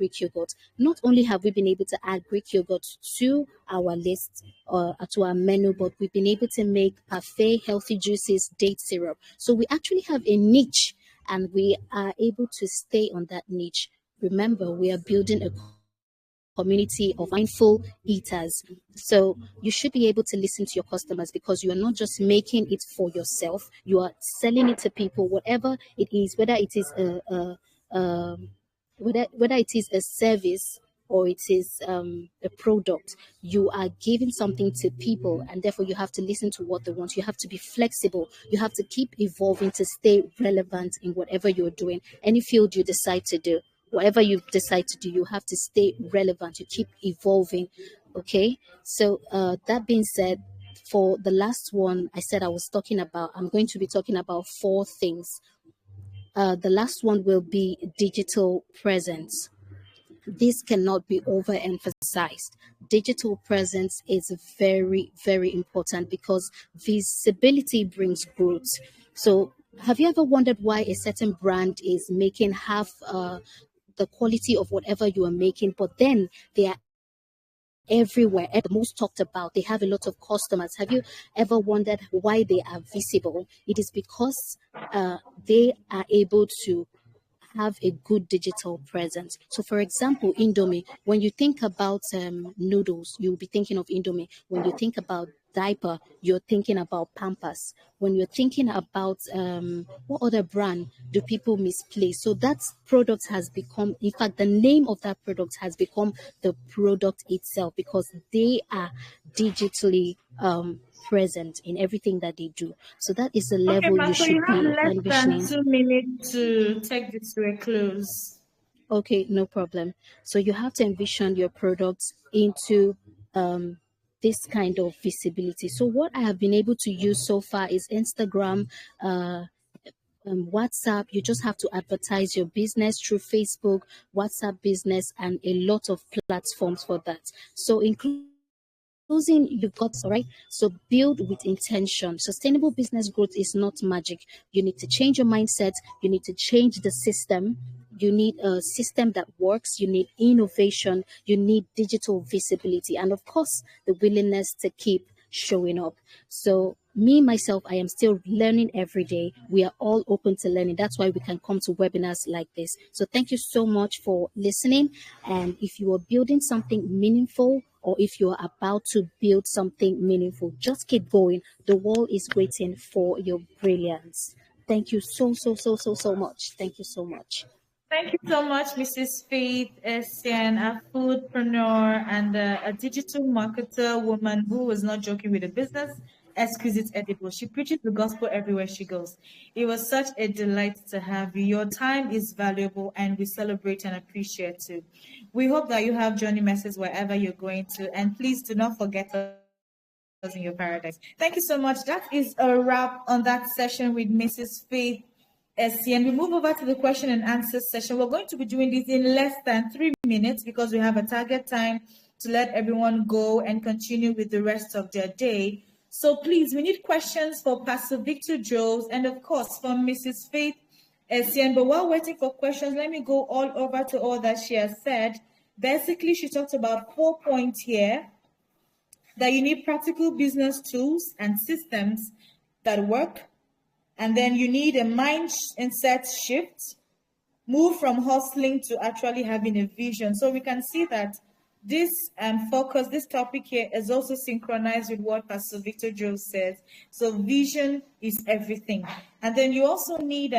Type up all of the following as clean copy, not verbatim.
Greek yogurt. Not only have we been able to add Greek yogurt to our list to our menu, but we've been able to make parfait, healthy juices, date syrup. So we actually have a niche, and we are able to stay on that niche. Remember, we are building a community of mindful eaters. So you should be able to listen to your customers, because you are not just making it for yourself, you are selling it to people, whatever it is, whether it is a whether it is a service or it is a product. You are giving something to people, and therefore you have to listen to what they want. You have to be flexible. You have to keep evolving to stay relevant in whatever you're doing, any field you decide to do. Whatever you decide to do, you have to stay relevant. You keep evolving. Okay. So that being said, for the last one, I said I'm going to be talking about four things. The last one will be digital presence. This cannot be overemphasized. Digital presence is very, very important, because visibility brings growth. So, have you ever wondered why a certain brand is making half the quality of whatever you are making, but then they are everywhere, the most talked about, they have a lot of customers? Have you ever wondered why they are visible? It is because they are able to have a good digital presence. So, for example, Indomie, when you think about noodles, you'll be thinking of Indomie. When you think about diaper, you're thinking about Pampers. When you're thinking about what other brand do people misplace? So that product has become, in fact, the name of that product has become the product itself, because they are digitally present in everything that they do. So that is the Okay, level you Pastor, you should have be less than envisioning. 2 minutes to take this to a close. Okay, no problem. So you have to envision your products into um, this kind of visibility. So what I have been able to use so far is Instagram, WhatsApp. You just have to advertise your business through Facebook, WhatsApp business, and a lot of platforms for that. So including you've got all right. So build with intention. Sustainable business growth is not magic. You need to change your mindset. You need to change the system. You need a system that works. You need innovation. You need digital visibility, and of course, the willingness to keep showing up. So me myself, I am still learning every day. We are all open to learning. That's why we can come to webinars like this. So thank you so much for listening. And if you are building something meaningful, or if you are about to build something meaningful, just keep going. The world is waiting for your brilliance. Thank you so much. Thank you so much. Thank you so much, Mrs. Faith Essien, a foodpreneur and a digital marketer woman who was not joking with the business. Exquisite edible. She preaches the gospel everywhere she goes. It was such a delight to have you. Your time is valuable, and we celebrate and appreciate you. We hope that you have journey messes wherever you're going to, and please do not forget us in your paradise. Thank you so much. That is a wrap on that session with Mrs. Faith SC, and we move over to the question and answer session. We're going to be doing this in less than 3 minutes, because we have a target time to let everyone go and continue with the rest of their day. So please, we need questions for Pastor Victor Jones and of course for Mrs. Faith SCN. But while waiting for questions, let me go all over to all that she has said. Basically, she talked about 4 points here: that you need practical business tools and systems that work. And then you need a mindset shift, move from hustling to actually having a vision. So we can see that this focus, this topic here is also synchronized with what Pastor Victor Joe says. So vision is everything. And then you also need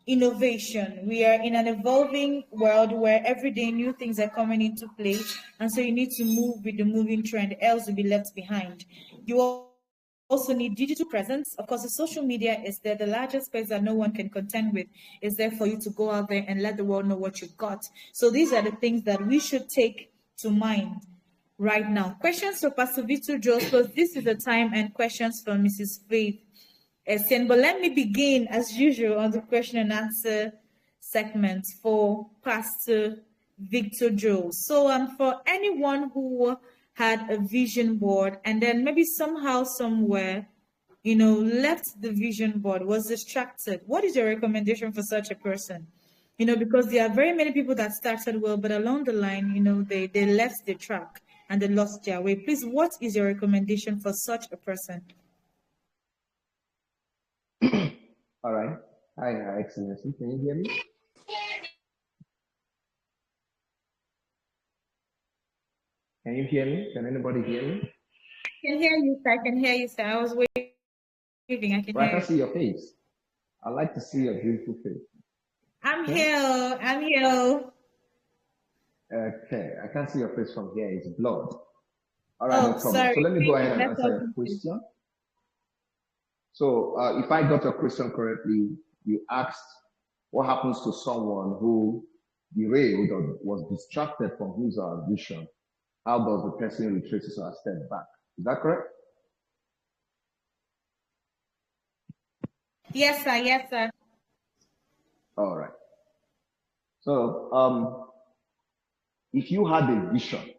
innovation. We are in an evolving world where every day new things are coming into play. And so you need to move with the moving trend, else you'll be left behind. You also need digital presence. Of course, the social media is there. The largest space that no one can contend with is there for you to go out there and let the world know what you've got. So these are the things that we should take to mind right now. Questions for Pastor Victor Joseph. This is the time, and questions for Mrs. Faith Essien. But let me begin, as usual, on the question and answer segment for Pastor Victor Joe. So for anyone who had a vision board and then maybe somehow, somewhere, left the vision board, was distracted, what is your recommendation for such a person? because there are very many people that started well, but along the line, they left the track and they lost their way. Please, what is your recommendation for such a person? All right. Hi, Excellency. Can you hear me? Can you hear me? Can anybody hear me? I can hear you, sir. I can hear you, sir. I was waving. I can Well, I hear can you. see your face. I like to see your beautiful face. I'm Okay. here. I'm here. Okay. I can't see your face from here. It's blurred. All right, no Oh, problem. So sorry. let me go ahead and Let's answer all your continue. question. So if I got your question correctly, you asked what happens to someone who derailed or was distracted from his or her vision. How does the person retrace or step back? Is that correct? Yes, sir. Yes, sir. All right. So if you had a vision,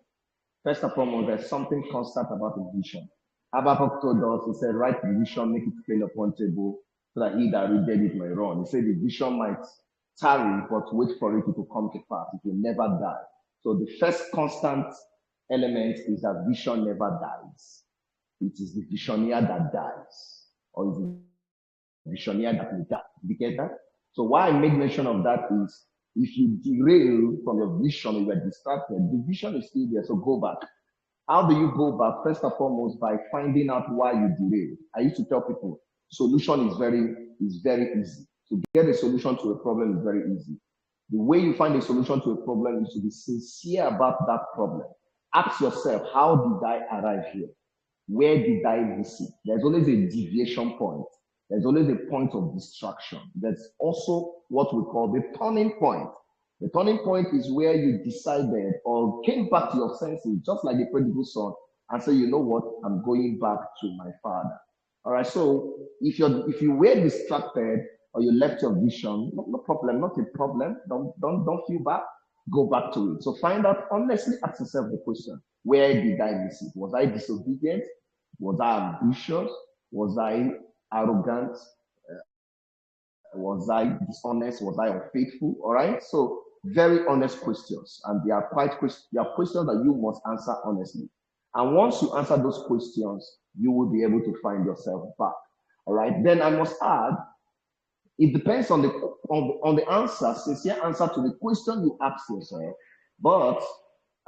first and foremost, there's something constant about a vision. Habakkuk told us, he said, write the vision, make it plain upon table, so that he that readeth it may run. He said the vision might tarry, but wait for it to come to pass. It will never die. So the first constant element is that vision never dies. It is the visioneer that dies, or is the visioneer that will die. You get that? So why I make mention of that is if you derail from your vision, you are distracted, the vision is still there, so go back. How do you go back? First and foremost, by finding out why you derailed. I used to tell people, solution is very easy. To get a solution to a problem is very easy. The way you find a solution to a problem is to be sincere about that problem. Ask yourself, how did I arrive here? Where did I miss it? There's always a deviation point. There's always a point of distraction. There's also what we call the turning point. The turning point is where you decided or came back to your senses, just like the prodigal son, and say, you know what, I'm going back to my father. All right. So if you were distracted or you left your vision, no problem, not a problem. Don't feel bad. Go back to it. So find out honestly, ask yourself the question: where did I miss it? Was I disobedient? Was I ambitious? Was I arrogant? Was I dishonest? Was I unfaithful? All right. So very honest questions, and they are questions that you must answer honestly. And once you answer those questions, you will be able to find yourself back. All right. Then I must add, it depends on the answer, sincere answer to the question you ask yourself. But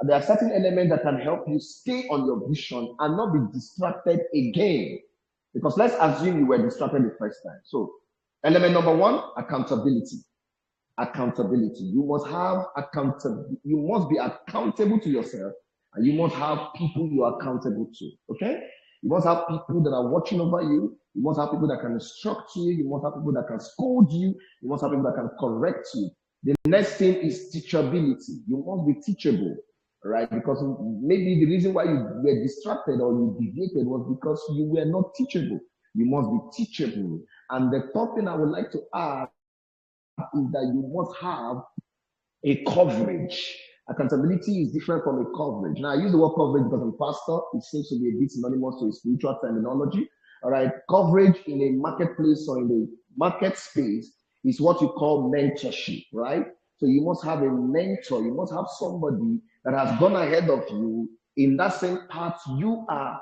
there are certain elements that can help you stay on your vision and not be distracted again. Because let's assume you were distracted the first time. So, element number one, accountability. Accountability. You must have accountability. You must be accountable to yourself, and you must have people you are accountable to. Okay? You must have people that are watching over you. You must have people that can instruct you. You must have people that can scold you. You must have people that can correct you. The next thing is teachability. You must be teachable, right? Because maybe the reason why you were distracted or you deviated was because you were not teachable. You must be teachable. And the third thing I would like to add is that you must have a coverage. Accountability is different from a coverage. Now, I use the word coverage because I'm a pastor. It seems to be a bit synonymous to a spiritual terminology. All right. Coverage in a marketplace or in the market space is what you call mentorship, right? So you must have a mentor. You must have somebody that has gone ahead of you in that same path you are.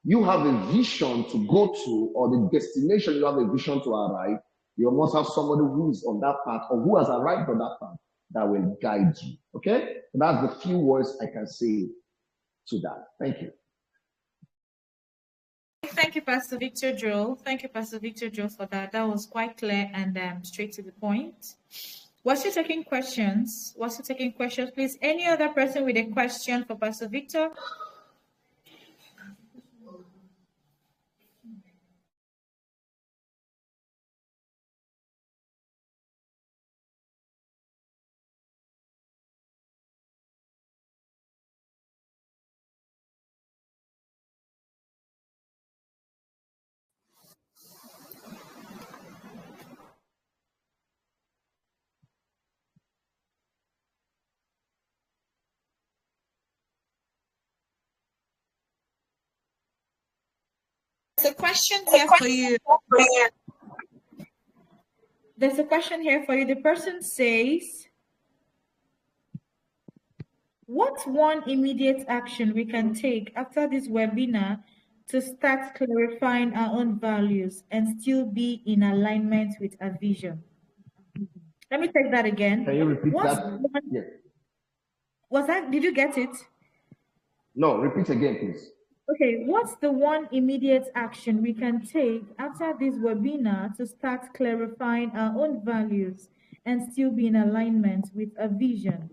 You have a vision to go to, or the destination you have a vision to arrive. You must have somebody who is on that path or who has arrived on that path that will guide you. Okay? So that's the few words I can say to that. Thank you. Thank you, Pastor Victor Joel. Thank you, Pastor Victor Joel, for that. That was quite clear and straight to the point. Was you taking questions? Was you taking questions, please? Any other person with a question for Pastor Victor? There's a question here for you. There's a question here for you. The person says, what's one immediate action we can take after this webinar to start clarifying our own values and still be in alignment with our vision? Let me take that again. Can you repeat What's that? one, Yes. was that, did you get it? No, repeat again, please. Okay, what's the one immediate action we can take after this webinar to start clarifying our own values and still be in alignment with a vision?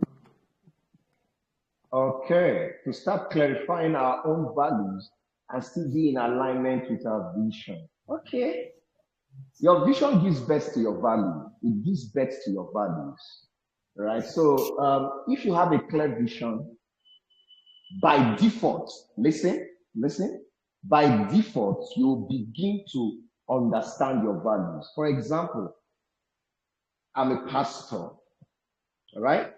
Okay, to start clarifying our own values and still be in alignment with our vision. Okay. Your vision gives birth to your value. It gives birth to your values. Right? So if you have a clear vision, by default, listen, by default, you begin to understand your values. For example, I'm a pastor, all right?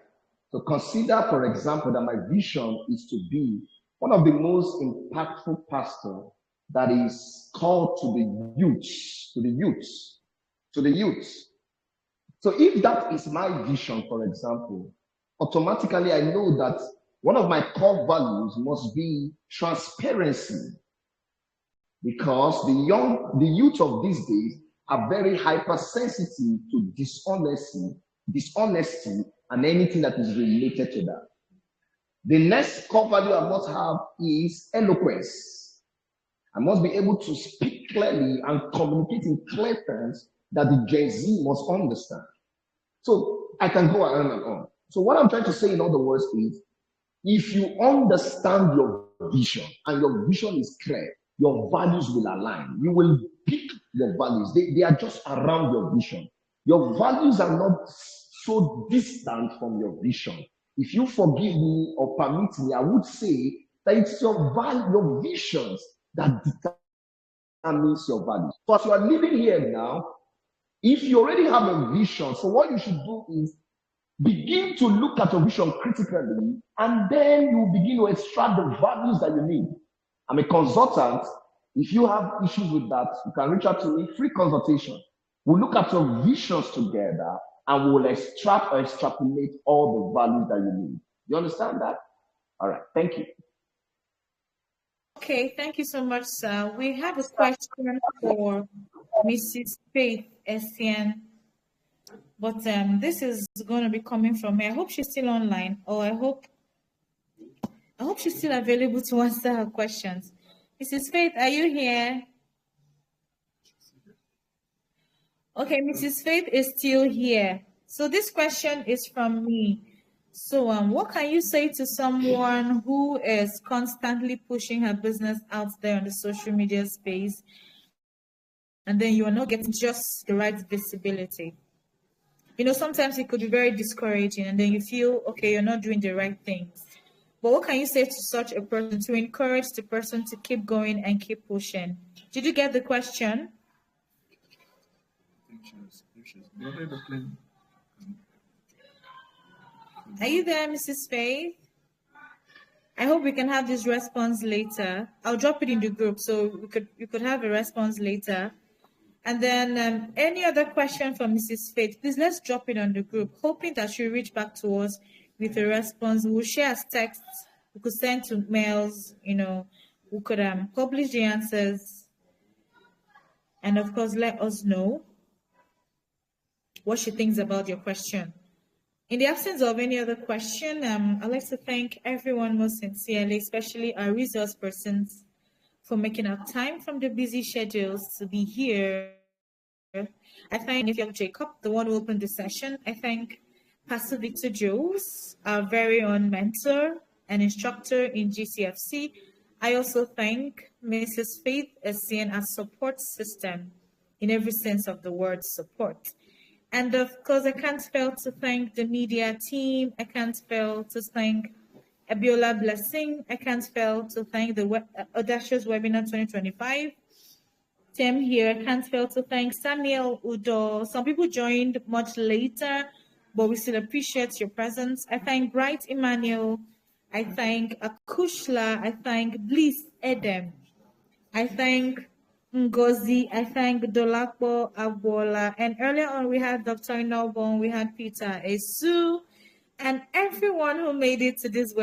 So consider, for example, that my vision is to be one of the most impactful pastors that is called to the youth, to the youth, to the youth. So if that is my vision, for example, automatically I know that one of my core values must be transparency, because the youth of these days are very hypersensitive to dishonesty, and anything that is related to that. The next core value I must have is eloquence. I must be able to speak clearly and communicate in clear terms that the Gen Z must understand. So I can go on and on. So what I'm trying to say in other words is, if you understand your vision and your vision is clear, your values will align. You will pick your values. They are just around your vision. Your values are not so distant from your vision. If you forgive me or permit me, I would say that it's your visions that determines your values. So as you are living here now, if you already have a vision, so what you should do is begin to look at your vision critically, and then you begin to extract the values that you need. I'm a consultant. If you have issues with that, you can reach out to me, free consultation. We'll look at your visions together and we'll extract or extrapolate all the values that you need. You understand that? All right, thank you. Okay, thank you so much, sir. We have a question for Mrs. Faith Essien, but this is going to be coming from her. I hope she's still online, or I hope she's still available to answer her questions. Mrs. Faith, are you here? Okay, Mrs. Faith is still here. So this question is from me. So what can you say to someone who is constantly pushing her business out there on the social media space, and then you are not getting just the right visibility? You know, sometimes it could be very discouraging, and then you feel, okay, you're not doing the right things. But what can you say to such a person to encourage the person to keep going and keep pushing? Did you get the question? Are you there, Mrs. Faith? I hope we can have this response later. I'll drop it in the group so you could have a response later. And then any other question from Mrs. Faith, please let's drop it on the group, hoping that she'll reach back to us with a response. We'll share as texts, we could send to mails, you know, we could publish the answers, and of course let us know what she thinks about your question. In the absence of any other question, I'd like to thank everyone most sincerely, especially our resource persons, for making up time from their busy schedules to be here. I thank Nephew Jacob, the one who opened the session. I thank Pastor Victor Joes, our very own mentor and instructor in GCFC. I also thank Mrs. Faith Essien, our support system in every sense of the word support. And of course, I can't fail to thank the media team. I can't fail to thank Abiola Blessing. I can't fail to thank the Audacious Webinar 2025 team here. I can't fail to thank Samuel Udo. Some people joined much later, but we still appreciate your presence. I thank Bright Emmanuel. I thank Akushla. I thank Bliss Edem. I thank Ngozi, I thank Dolapo Agbola, and earlier on we had Dr. Inobon, we had Peter Esu, and everyone who made it to this